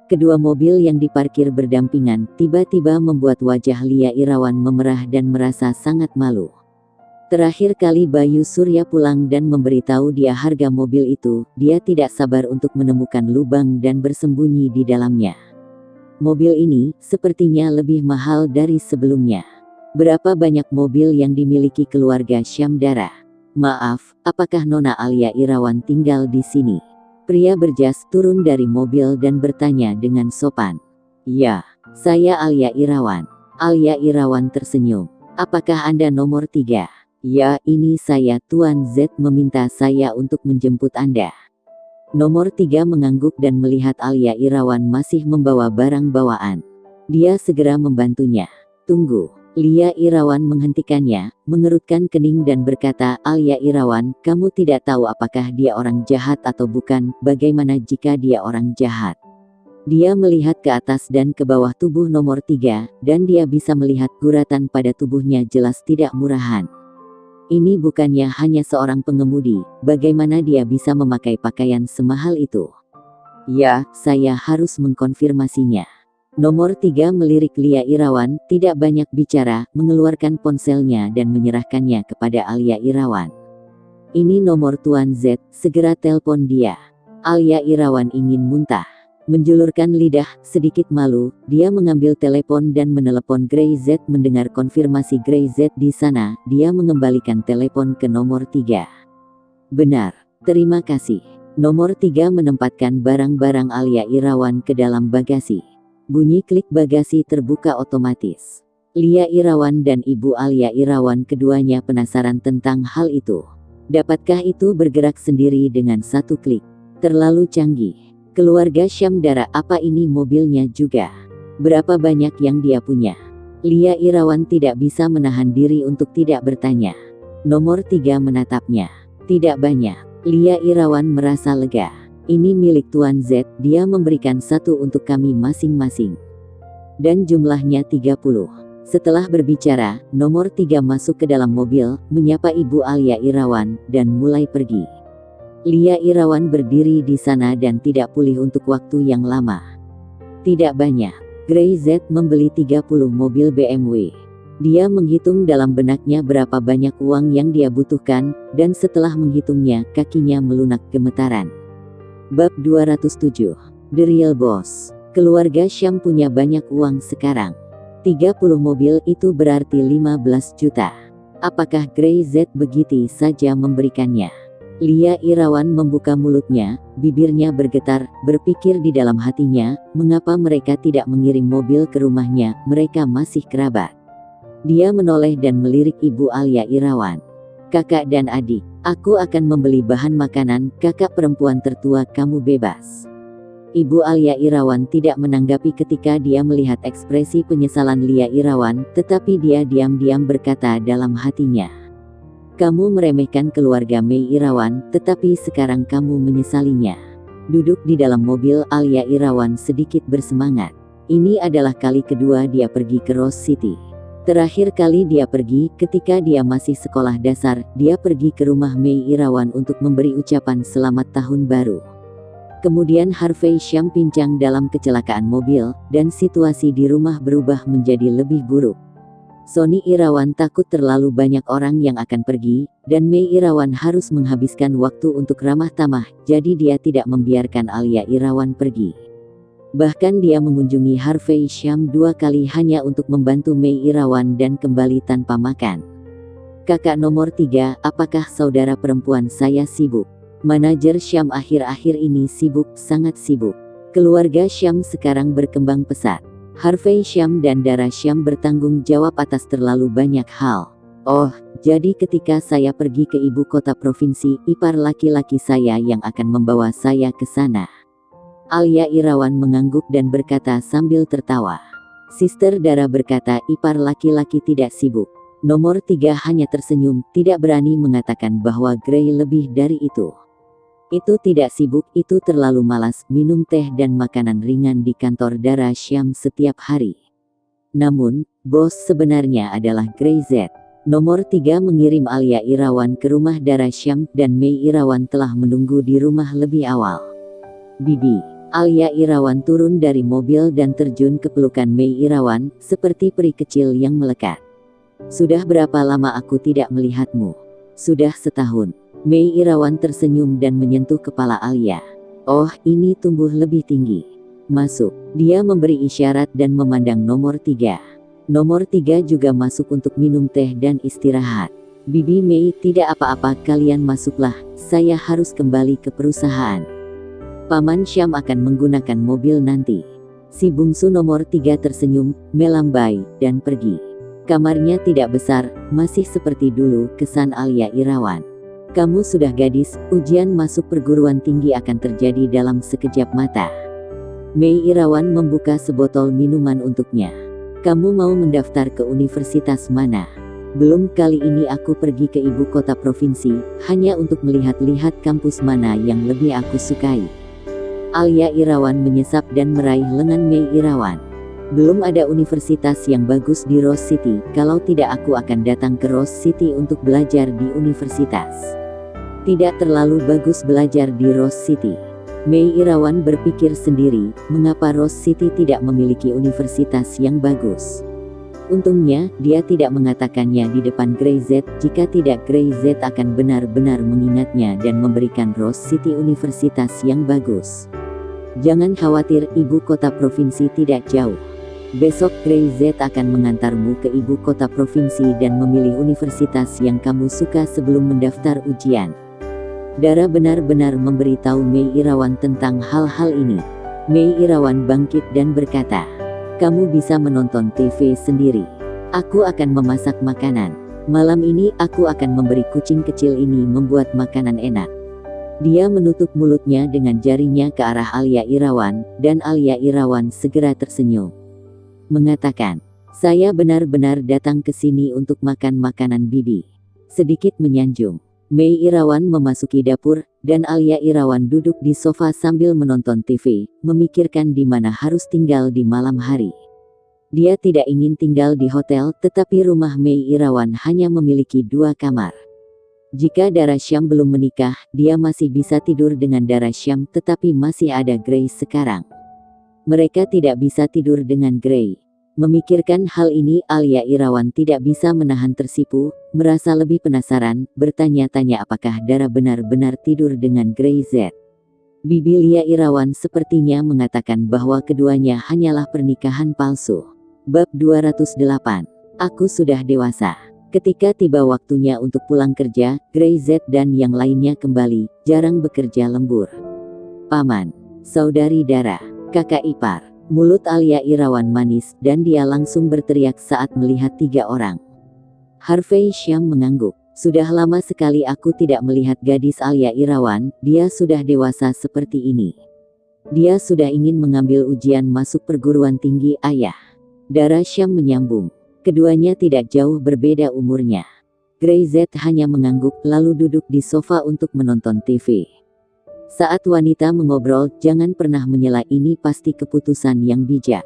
Kedua mobil yang diparkir berdampingan, tiba-tiba membuat wajah Lia Irawan memerah dan merasa sangat malu. Terakhir kali Bayu Surya pulang dan memberitahu dia harga mobil itu, dia tidak sabar untuk menemukan lubang dan bersembunyi di dalamnya. Mobil ini, sepertinya lebih mahal dari sebelumnya. Berapa banyak mobil yang dimiliki keluarga Syamdara? Maaf, apakah Nona Alia Irawan tinggal di sini? Pria berjas turun dari mobil dan bertanya dengan sopan. Ya, saya Alia Irawan. Alia Irawan tersenyum. Apakah Anda nomor 3? Ya, ini saya, Tuan Z meminta saya untuk menjemput Anda. Nomor 3 mengangguk dan melihat Alia Irawan masih membawa barang bawaan. Dia segera membantunya. Tunggu. Lia Irawan menghentikannya, mengerutkan kening dan berkata, Alia Irawan, kamu tidak tahu apakah dia orang jahat atau bukan, bagaimana jika dia orang jahat? Dia melihat ke atas dan ke bawah tubuh nomor 3, dan dia bisa melihat guratan pada tubuhnya jelas tidak murahan. Ini bukannya hanya seorang pengemudi, bagaimana dia bisa memakai pakaian semahal itu? Ya, saya harus mengkonfirmasinya. Nomor 3 melirik Lia Irawan, tidak banyak bicara, mengeluarkan ponselnya dan menyerahkannya kepada Alia Irawan. Ini nomor Tuan Z, segera telepon dia. Alia Irawan ingin muntah. Menjulurkan lidah, sedikit malu, dia mengambil telepon dan menelepon Grey Z. Mendengar konfirmasi Grey Z di sana, dia mengembalikan telepon ke nomor 3. Benar, terima kasih. Nomor 3 menempatkan barang-barang Alia Irawan ke dalam bagasi. Bunyi klik bagasi terbuka otomatis. Lia Irawan dan Ibu Alia Irawan keduanya penasaran tentang hal itu. Dapatkah itu bergerak sendiri dengan satu klik? Terlalu canggih. Keluarga Syamdara, apa ini mobilnya juga? Berapa banyak yang dia punya? Lia Irawan tidak bisa menahan diri untuk tidak bertanya. Nomor 3 menatapnya. Tidak banyak. Lia Irawan merasa lega. Ini milik Tuan Z, dia memberikan satu untuk kami masing-masing. Dan jumlahnya 30. Setelah berbicara, nomor 3 masuk ke dalam mobil, menyapa Ibu Alia Irawan, dan mulai pergi. Lia Irawan berdiri di sana dan tidak pulih untuk waktu yang lama. Tidak banyak. Grey Z membeli 30 mobil BMW. Dia menghitung dalam benaknya berapa banyak uang yang dia butuhkan, dan setelah menghitungnya, kakinya melunak gemetaran. Bab 207. The Real Boss. Keluarga Syam punya banyak uang sekarang. 30 mobil itu berarti 15 juta. Apakah Grey Z begitu saja memberikannya? Lia Irawan membuka mulutnya, bibirnya bergetar, berpikir di dalam hatinya, mengapa mereka tidak mengirim mobil ke rumahnya, mereka masih kerabat. Dia menoleh dan melirik Ibu Alia Irawan. Kakak dan adik, aku akan membeli bahan makanan, kakak perempuan tertua, kamu bebas. Ibu Alia Irawan tidak menanggapi ketika dia melihat ekspresi penyesalan Lia Irawan, tetapi dia diam-diam berkata dalam hatinya. Kamu meremehkan keluarga Mei Irawan, tetapi sekarang kamu menyesalinya. Duduk di dalam mobil, Alia Irawan sedikit bersemangat. Ini adalah kali kedua dia pergi ke Rose City. Terakhir kali dia pergi ketika dia masih sekolah dasar, dia pergi ke rumah Mei Irawan untuk memberi ucapan selamat tahun baru. Kemudian Harvey Shum pincang dalam kecelakaan mobil, dan situasi di rumah berubah menjadi lebih buruk. Sony Irawan takut terlalu banyak orang yang akan pergi, dan Mei Irawan harus menghabiskan waktu untuk ramah tamah, jadi dia tidak membiarkan Alia Irawan pergi. Bahkan dia mengunjungi Harvey Shum 2 kali hanya untuk membantu Mei Irawan dan kembali tanpa makan. Kakak nomor 3, apakah saudara perempuan saya sibuk? Manajer Shum akhir-akhir ini sibuk, sangat sibuk. Keluarga Shum sekarang berkembang pesat. Harvey Shum dan Dara Shum bertanggung jawab atas terlalu banyak hal. Oh, jadi ketika saya pergi ke ibu kota provinsi, ipar laki-laki saya yang akan membawa saya ke sana. Alia Irawan mengangguk dan berkata sambil tertawa. Sister Dara berkata ipar laki-laki tidak sibuk. Nomor 3 hanya tersenyum, tidak berani mengatakan bahwa Gray lebih dari itu. Itu tidak sibuk, itu terlalu malas, minum teh dan makanan ringan di kantor Dara Shum setiap hari. Namun, bos sebenarnya adalah Gray Z. Nomor 3 mengirim Alia Irawan ke rumah Dara Shum, dan Mei Irawan telah menunggu di rumah lebih awal. Bibi, Alia Irawan turun dari mobil dan terjun ke pelukan Mei Irawan, seperti peri kecil yang melekat. Sudah berapa lama aku tidak melihatmu? Sudah setahun. Mei Irawan tersenyum dan menyentuh kepala Alia. Oh, ini tumbuh lebih tinggi. Masuk. Dia memberi isyarat dan memandang nomor 3. Nomor 3 juga masuk untuk minum teh dan istirahat. Bibi Mei, tidak apa-apa, kalian masuklah, saya harus kembali ke perusahaan. Paman Shum akan menggunakan mobil nanti. Si bungsu nomor 3 tersenyum, melambai, dan pergi. Kamarnya tidak besar, masih seperti dulu, kesan Alia Irawan. Kamu sudah gadis, ujian masuk perguruan tinggi akan terjadi dalam sekejap mata. Mei Irawan membuka sebotol minuman untuknya. Kamu mau mendaftar ke universitas mana? Belum, kali ini aku pergi ke ibu kota provinsi, hanya untuk melihat-lihat kampus mana yang lebih aku sukai. Alia Irawan menyesap dan meraih lengan Mei Irawan. Belum ada universitas yang bagus di Rose City, kalau tidak aku akan datang ke Rose City untuk belajar di universitas. Tidak terlalu bagus belajar di Rose City. Mei Irawan berpikir sendiri, mengapa Rose City tidak memiliki universitas yang bagus. Untungnya, dia tidak mengatakannya di depan Gray Z, jika tidak Gray Z akan benar-benar mengingatnya dan memberikan Rose City universitas yang bagus. Jangan khawatir, ibu kota provinsi tidak jauh. Besok Gray Z akan mengantarmu ke ibu kota provinsi dan memilih universitas yang kamu suka sebelum mendaftar ujian. Dara benar-benar memberitahu Mei Irawan tentang hal-hal ini. Mei Irawan bangkit dan berkata, kamu bisa menonton TV sendiri. Aku akan memasak makanan. Malam ini aku akan memberi kucing kecil ini membuat makanan enak. Dia menutup mulutnya dengan jarinya ke arah Alia Irawan, dan Alia Irawan segera tersenyum. Mengatakan, saya benar-benar datang ke sini untuk makan makanan bibi. Sedikit menyanjung. Mei Irawan memasuki dapur, dan Alia Irawan duduk di sofa sambil menonton TV, memikirkan di mana harus tinggal di malam hari. Dia tidak ingin tinggal di hotel, tetapi rumah Mei Irawan hanya memiliki 2 kamar. Jika Dara Shum belum menikah, dia masih bisa tidur dengan Dara Shum, tetapi masih ada Gray sekarang. Mereka tidak bisa tidur dengan Gray. Memikirkan hal ini, Alia Irawan tidak bisa menahan tersipu, merasa lebih penasaran, bertanya-tanya apakah Dara benar-benar tidur dengan Gray Z. Bibi Lia Irawan sepertinya mengatakan bahwa keduanya hanyalah pernikahan palsu. Bab 208. Aku sudah dewasa. Ketika tiba waktunya untuk pulang kerja, Gray Z dan yang lainnya kembali, jarang bekerja lembur. Paman, saudari Dara, kakak ipar. Mulut Alia Irawan manis, dan dia langsung berteriak saat melihat 3 orang. Harvey Shum mengangguk. Sudah lama sekali aku tidak melihat gadis Alia Irawan, dia sudah dewasa seperti ini. Dia sudah ingin mengambil ujian masuk perguruan tinggi, ayah. Dara Shum menyambung. Keduanya tidak jauh berbeda umurnya. Gray Z hanya mengangguk lalu duduk di sofa untuk menonton TV. Saat wanita mengobrol, jangan pernah menyela, ini pasti keputusan yang bijak.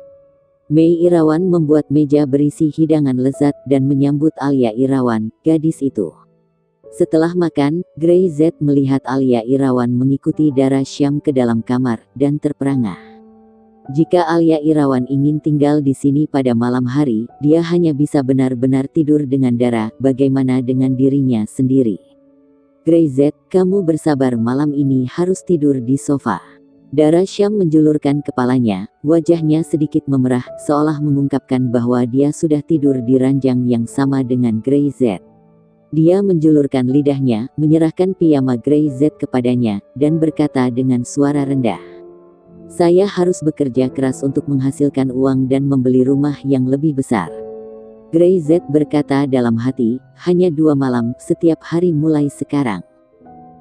Mei Irawan membuat meja berisi hidangan lezat dan menyambut Alia Irawan, gadis itu. Setelah makan, Grey Z melihat Alia Irawan mengikuti Dara Syam ke dalam kamar, dan terperangah. Jika Alia Irawan ingin tinggal di sini pada malam hari, dia hanya bisa benar-benar tidur dengan Dara, bagaimana dengan dirinya sendiri. Grey Z, kamu bersabar, malam ini harus tidur di sofa. Dara Syam menjulurkan kepalanya, wajahnya sedikit memerah, seolah mengungkapkan bahwa dia sudah tidur di ranjang yang sama dengan Grey Z. Dia menjulurkan lidahnya, menyerahkan piyama Grey Z kepadanya, dan berkata dengan suara rendah. Saya harus bekerja keras untuk menghasilkan uang dan membeli rumah yang lebih besar. Grey Z berkata dalam hati, hanya 2 malam setiap hari mulai sekarang.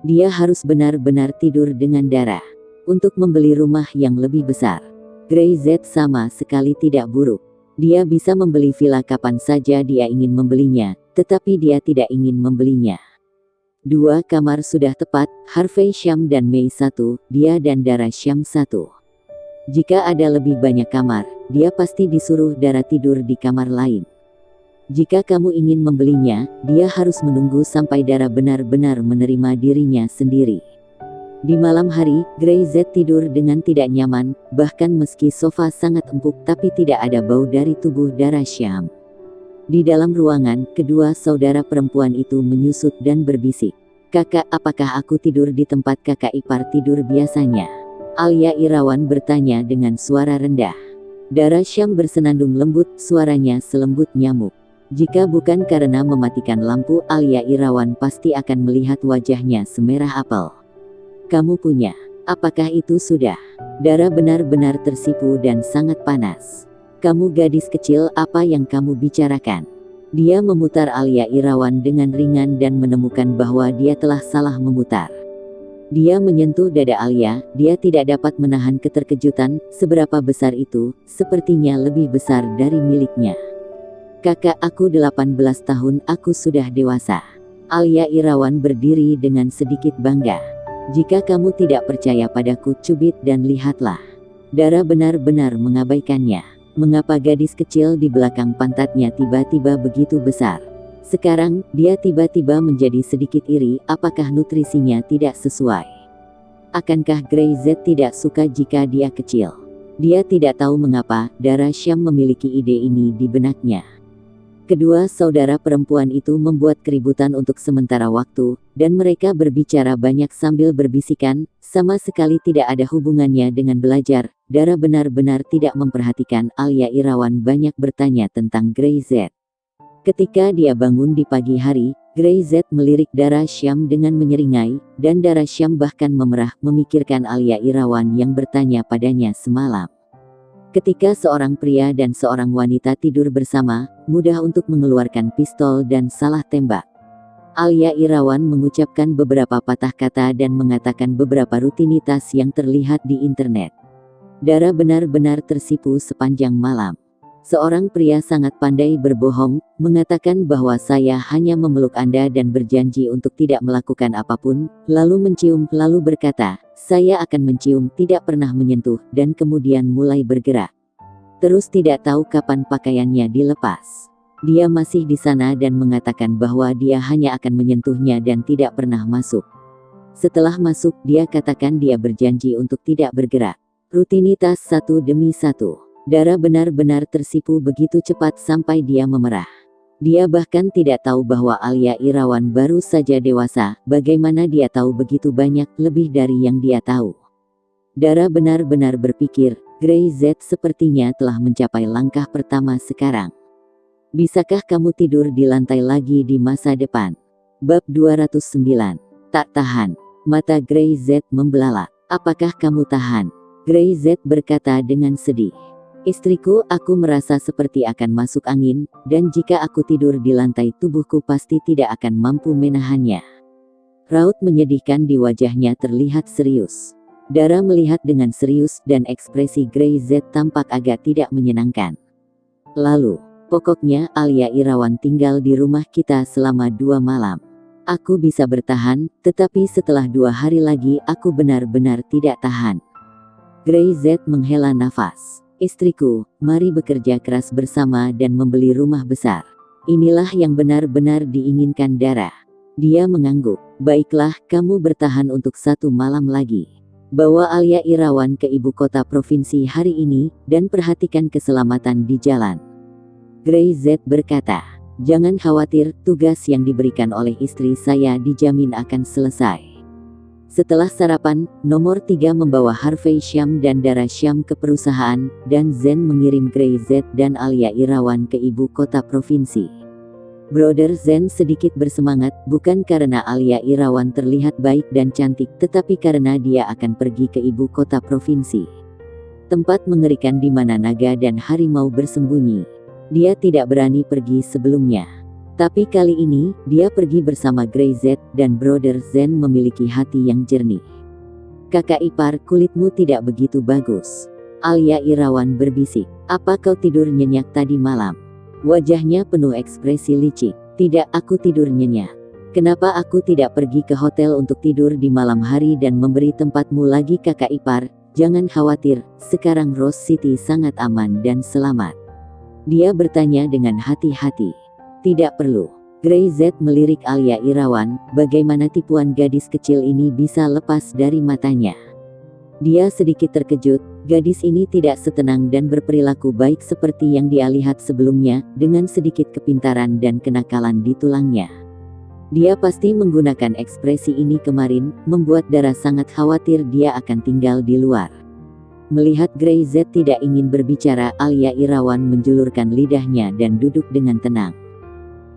Dia harus benar-benar tidur dengan Dara. Untuk membeli rumah yang lebih besar. Grey Z sama sekali tidak buruk. Dia bisa membeli villa kapan saja dia ingin membelinya, tetapi dia tidak ingin membelinya. 2 kamar sudah tepat, Harvey Syam dan Mei 1, dia dan Dara Syam 1. Jika ada lebih banyak kamar, dia pasti disuruh Dara tidur di kamar lain. Jika kamu ingin membelinya, dia harus menunggu sampai Dara benar-benar menerima dirinya sendiri. Di malam hari, Grey Z tidur dengan tidak nyaman, bahkan meski sofa sangat empuk tapi tidak ada bau dari tubuh Dara Syam. Di dalam ruangan, kedua saudara perempuan itu menyusut dan berbisik. Kakak, apakah aku tidur di tempat kakak ipar tidur biasanya? Alia Irawan bertanya dengan suara rendah. Dara Syam bersenandung lembut, suaranya selembut nyamuk. Jika bukan karena mematikan lampu, Alia Irawan pasti akan melihat wajahnya semerah apel. Kamu punya. Apakah itu sudah? Dara benar-benar tersipu dan sangat panas. Kamu gadis kecil, apa yang kamu bicarakan? Dia memutar Alia Irawan dengan ringan dan menemukan bahwa dia telah salah memutar. Dia menyentuh dada Alia, dia tidak dapat menahan keterkejutan, seberapa besar itu, sepertinya lebih besar dari miliknya. Kakak, aku 18 tahun, aku sudah dewasa. Alia Irawan berdiri dengan sedikit bangga. Jika kamu tidak percaya padaku, cubit dan lihatlah. Dara benar-benar mengabaikannya. Mengapa gadis kecil di belakang pantatnya tiba-tiba begitu besar? Sekarang, dia tiba-tiba menjadi sedikit iri, apakah nutrisinya tidak sesuai? Akankah Grey Z tidak suka jika dia kecil? Dia tidak tahu mengapa, Dara Syam memiliki ide ini di benaknya. Kedua saudara perempuan itu membuat keributan untuk sementara waktu, dan mereka berbicara banyak sambil berbisikan, sama sekali tidak ada hubungannya dengan belajar. Dara benar-benar tidak memperhatikan. Alia Irawan banyak bertanya tentang Grey Z. Ketika dia bangun di pagi hari, Grey Z melirik Dara Syam dengan menyeringai, dan Dara Syam bahkan memerah memikirkan Alia Irawan yang bertanya padanya semalam. Ketika seorang pria dan seorang wanita tidur bersama, mudah untuk mengeluarkan pistol dan salah tembak. Alia Irawan mengucapkan beberapa patah kata dan mengatakan beberapa rutinitas yang terlihat di internet. Dara benar-benar tersipu sepanjang malam. Seorang pria sangat pandai berbohong, mengatakan bahwa saya hanya memeluk Anda dan berjanji untuk tidak melakukan apapun, lalu mencium, lalu berkata, saya akan mencium, tidak pernah menyentuh, dan kemudian mulai bergerak. Terus tidak tahu kapan pakaiannya dilepas. Dia masih di sana dan mengatakan bahwa dia hanya akan menyentuhnya dan tidak pernah masuk. Setelah masuk, dia katakan dia berjanji untuk tidak bergerak. Rutinitas satu demi satu. Dara benar-benar tersipu begitu cepat sampai dia memerah. Dia bahkan tidak tahu bahwa Alia Irawan baru saja dewasa, bagaimana dia tahu begitu banyak, lebih dari yang dia tahu. Dara benar-benar berpikir, Grey Z sepertinya telah mencapai langkah pertama sekarang. Bisakah kamu tidur di lantai lagi di masa depan? Bab 209. Tak tahan. Mata Grey Z membelalak. Apakah kamu tahan? Grey Z berkata dengan sedih. Istriku, aku merasa seperti akan masuk angin, dan jika aku tidur di lantai tubuhku pasti tidak akan mampu menahannya. Raut menyedihkan di wajahnya terlihat serius. Dara melihat dengan serius dan ekspresi Grey Z tampak agak tidak menyenangkan. Lalu, pokoknya Alia Irawan tinggal di rumah kita selama 2 malam. Aku bisa bertahan, tetapi setelah 2 hari lagi aku benar-benar tidak tahan. Grey Z menghela nafas. Istriku, mari bekerja keras bersama dan membeli rumah besar. Inilah yang benar-benar diinginkan Dara. Dia mengangguk. Baiklah, kamu bertahan untuk 1 malam lagi. Bawa Alia Irawan ke ibu kota provinsi hari ini, dan perhatikan keselamatan di jalan. Gray Z berkata, jangan khawatir, tugas yang diberikan oleh istri saya dijamin akan selesai. Setelah sarapan, nomor 3 membawa Harvey Sham dan Dara Sham ke perusahaan, dan Zen mengirim Gray Z dan Alia Irawan ke ibu kota provinsi. Brother Zen sedikit bersemangat, bukan karena Alia Irawan terlihat baik dan cantik, tetapi karena dia akan pergi ke ibu kota provinsi. Tempat mengerikan di mana naga dan harimau bersembunyi. Dia tidak berani pergi sebelumnya. Tapi kali ini, dia pergi bersama Gray Z, dan Brother Zen memiliki hati yang jernih. Kakak ipar, kulitmu tidak begitu bagus. Alia Irawan berbisik. Apa kau tidur nyenyak tadi malam? Wajahnya penuh ekspresi licik. Tidak, aku tidur nyenyak. Kenapa aku tidak pergi ke hotel untuk tidur di malam hari dan memberi tempatmu lagi kakak ipar? Jangan khawatir, sekarang Rose City sangat aman dan selamat. Dia bertanya dengan hati-hati. Tidak perlu. Gray Z melirik Alia Irawan, bagaimana tipuan gadis kecil ini bisa lepas dari matanya. Dia sedikit terkejut, gadis ini tidak setenang dan berperilaku baik seperti yang dia lihat sebelumnya, dengan sedikit kepintaran dan kenakalan di tulangnya. Dia pasti menggunakan ekspresi ini kemarin, membuat Dara sangat khawatir dia akan tinggal di luar. Melihat Gray Z tidak ingin berbicara, Alia Irawan menjulurkan lidahnya dan duduk dengan tenang.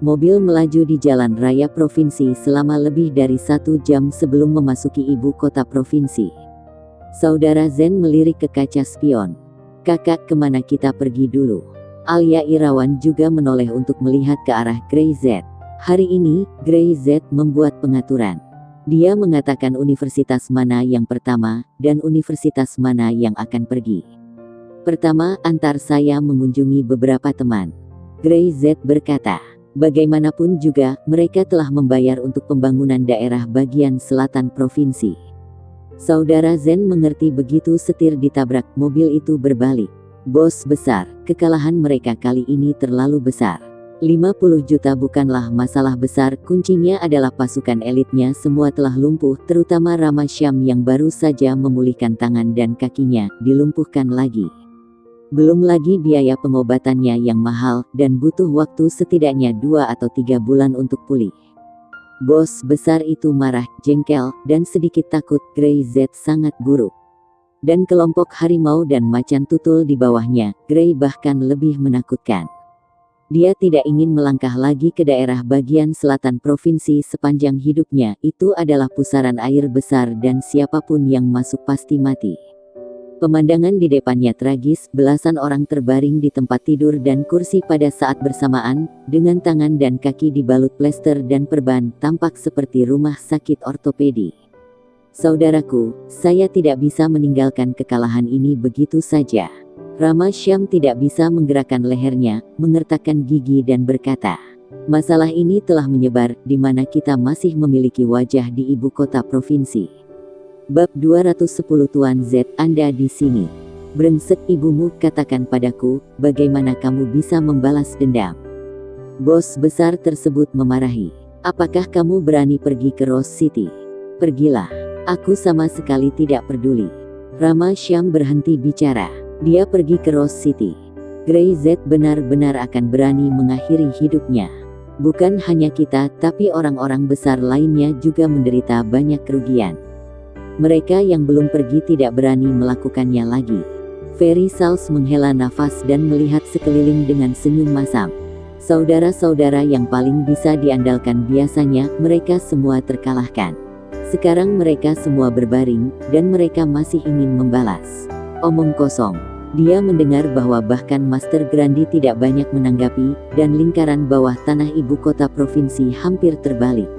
Mobil melaju di jalan raya provinsi selama lebih dari 1 jam sebelum memasuki ibu kota provinsi. Saudara Zen melirik ke kaca spion. Kakak, kemana kita pergi dulu? Alia Irawan juga menoleh untuk melihat ke arah Gray Z. Hari ini, Gray Z membuat pengaturan. Dia mengatakan universitas mana yang pertama, dan universitas mana yang akan pergi. Pertama, antar saya mengunjungi beberapa teman. Gray Z berkata. Bagaimanapun juga, mereka telah membayar untuk pembangunan daerah bagian selatan provinsi. Saudara Zen mengerti begitu setir ditabrak, mobil itu berbalik. Bos besar, kekalahan mereka kali ini terlalu besar. 50 juta bukanlah masalah besar, kuncinya adalah pasukan elitnya semua telah lumpuh, terutama Rama Sham yang baru saja memulihkan tangan dan kakinya, dilumpuhkan lagi. Belum lagi biaya pengobatannya yang mahal, dan butuh waktu setidaknya 2 atau 3 bulan untuk pulih. Bos besar itu marah, jengkel, dan sedikit takut. Gray Z sangat buruk. Dan kelompok harimau dan macan tutul di bawahnya, Gray bahkan lebih menakutkan. Dia tidak ingin melangkah lagi ke daerah bagian selatan provinsi sepanjang hidupnya, itu adalah pusaran air besar dan siapapun yang masuk pasti mati. Pemandangan di depannya tragis, belasan orang terbaring di tempat tidur dan kursi pada saat bersamaan, dengan tangan dan kaki dibalut plester dan perban, tampak seperti rumah sakit ortopedi. Saudaraku, saya tidak bisa meninggalkan kekalahan ini begitu saja. Rama Sham tidak bisa menggerakkan lehernya, mengertakkan gigi dan berkata, masalah ini telah menyebar, di mana kita masih memiliki wajah di ibu kota provinsi. Bab 210 Tuan Z, Anda di sini. Brengsek ibumu, katakan padaku, bagaimana kamu bisa membalas dendam? Bos besar tersebut memarahi. Apakah kamu berani pergi ke Rose City? Pergilah. Aku sama sekali tidak peduli. Rama Sham berhenti bicara. Dia pergi ke Rose City. Gray Z benar-benar akan berani mengakhiri hidupnya. Bukan hanya kita, tapi orang-orang besar lainnya juga menderita banyak kerugian. Mereka yang belum pergi tidak berani melakukannya lagi. Ferry Sals menghela nafas dan melihat sekeliling dengan senyum masam. Saudara-saudara yang paling bisa diandalkan biasanya, mereka semua terkalahkan. Sekarang mereka semua berbaring, dan mereka masih ingin membalas. Omong kosong. Dia mendengar bahwa bahkan Master Grandi tidak banyak menanggapi, dan lingkaran bawah tanah ibu kota provinsi hampir terbalik.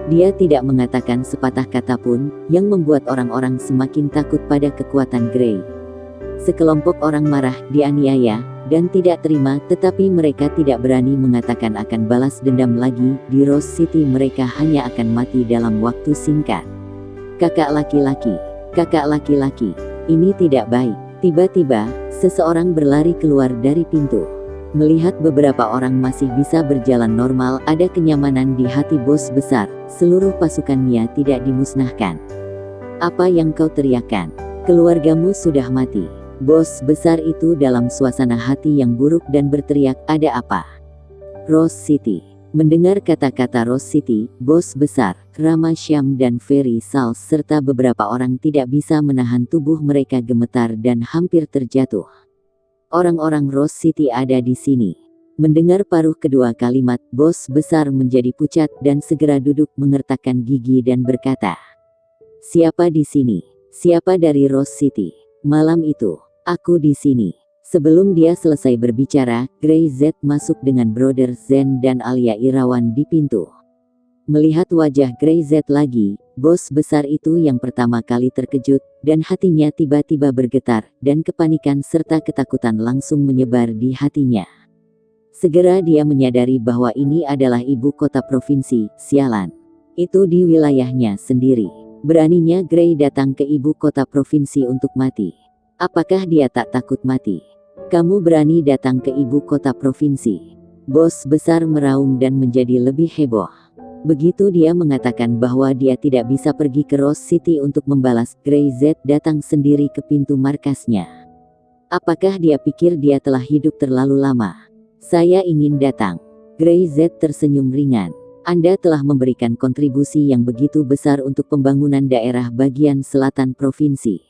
Dia tidak mengatakan sepatah kata pun, yang membuat orang-orang semakin takut pada kekuatan Gray. Sekelompok orang marah, dianiaya, dan tidak terima, tetapi mereka tidak berani mengatakan akan balas dendam lagi. Di Rose City mereka hanya akan mati dalam waktu singkat. Kakak laki-laki, ini tidak baik. Tiba-tiba, seseorang berlari keluar dari pintu. Melihat beberapa orang masih bisa berjalan normal, ada kenyamanan di hati bos besar. Seluruh pasukannya tidak dimusnahkan. Apa yang kau teriakkan? Keluargamu sudah mati. Bos besar itu dalam suasana hati yang buruk dan berteriak, ada apa? Rose City. Mendengar kata-kata Rose City, bos besar, Rama Syam dan Ferry Sals serta beberapa orang tidak bisa menahan tubuh mereka gemetar dan hampir terjatuh. Orang-orang Rose City ada di sini. Mendengar paruh kedua kalimat, bos besar menjadi pucat dan segera duduk mengertakkan gigi dan berkata, siapa di sini? Siapa dari Rose City? Malam itu, aku di sini. Sebelum dia selesai berbicara, Grey Z masuk dengan Brother Zen dan Alia Irawan di pintu. Melihat wajah Grey Z lagi, bos besar itu yang pertama kali terkejut, dan hatinya tiba-tiba bergetar, dan kepanikan serta ketakutan langsung menyebar di hatinya. Segera dia menyadari bahwa ini adalah ibu kota provinsi, sialan. Itu di wilayahnya sendiri. Beraninya Grey datang ke ibu kota provinsi untuk mati. Apakah dia tak takut mati? Kamu berani datang ke ibu kota provinsi? Bos besar meraung dan menjadi lebih heboh. Begitu dia mengatakan bahwa dia tidak bisa pergi ke Rose City untuk membalas, Grey Z datang sendiri ke pintu markasnya. Apakah dia pikir dia telah hidup terlalu lama? Saya ingin datang. Grey Z tersenyum ringan. Anda telah memberikan kontribusi yang begitu besar untuk pembangunan daerah bagian selatan provinsi.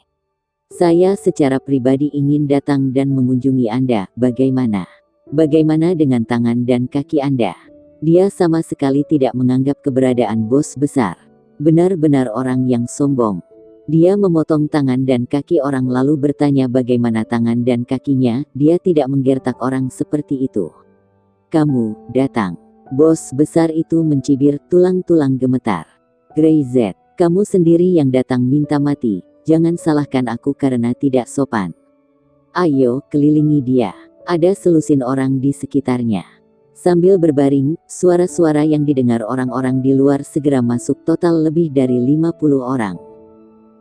Saya secara pribadi ingin datang dan mengunjungi Anda. Bagaimana? Bagaimana dengan tangan dan kaki Anda? Dia sama sekali tidak menganggap keberadaan bos besar. Benar-benar orang yang sombong. Dia memotong tangan dan kaki orang lalu bertanya bagaimana tangan dan kakinya. Dia tidak menggertak orang seperti itu. Kamu datang. Bos besar itu mencibir, tulang-tulang gemetar. Grey Z, kamu sendiri yang datang minta mati. Jangan salahkan aku karena tidak sopan. Ayo, kelilingi dia. Ada selusin orang di sekitarnya. Sambil berbaring, suara-suara yang didengar orang-orang di luar segera masuk, total lebih dari 50 orang.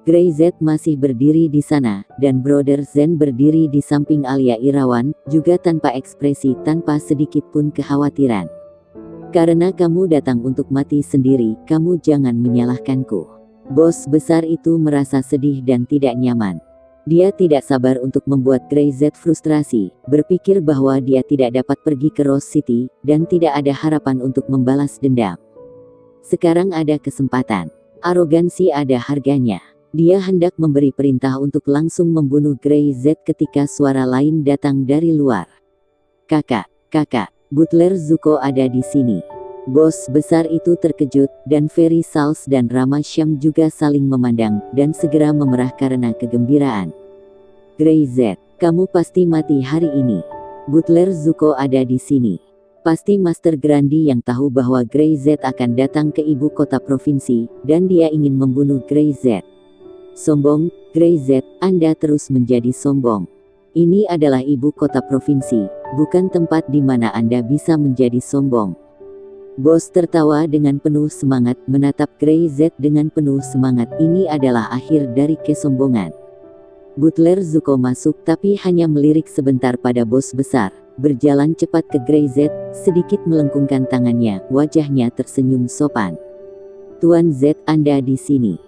Grey Z masih berdiri di sana, dan Brother Zen berdiri di samping Alia Irawan, juga tanpa ekspresi, tanpa sedikit pun kekhawatiran. Karena kamu datang untuk mati sendiri, kamu jangan menyalahkanku. Bos besar itu merasa sedih dan tidak nyaman. Dia tidak sabar untuk membuat Grey Z frustrasi, berpikir bahwa dia tidak dapat pergi ke Rose City, dan tidak ada harapan untuk membalas dendam. Sekarang ada kesempatan. Arogansi ada harganya. Dia hendak memberi perintah untuk langsung membunuh Grey Z ketika suara lain datang dari luar. Kakak, Butler Zuko ada di sini. Bos besar itu terkejut, dan Ferry Sals dan Rama Syam juga saling memandang, dan segera memerah karena kegembiraan. Grey Z, kamu pasti mati hari ini. Butler Zuko ada di sini. Pasti Master Grandi yang tahu bahwa Grey Z akan datang ke ibu kota provinsi, dan dia ingin membunuh Grey Z. Sombong, Grey Z, Anda terus menjadi sombong. Ini adalah ibu kota provinsi, bukan tempat di mana Anda bisa menjadi sombong. Bos tertawa dengan penuh semangat, menatap Grey Z dengan penuh semangat. Ini adalah akhir dari kesombongan. Butler Zuko masuk tapi hanya melirik sebentar pada bos besar, berjalan cepat ke Grey Z, sedikit melengkungkan tangannya, wajahnya tersenyum sopan. Tuan Z, Anda di sini.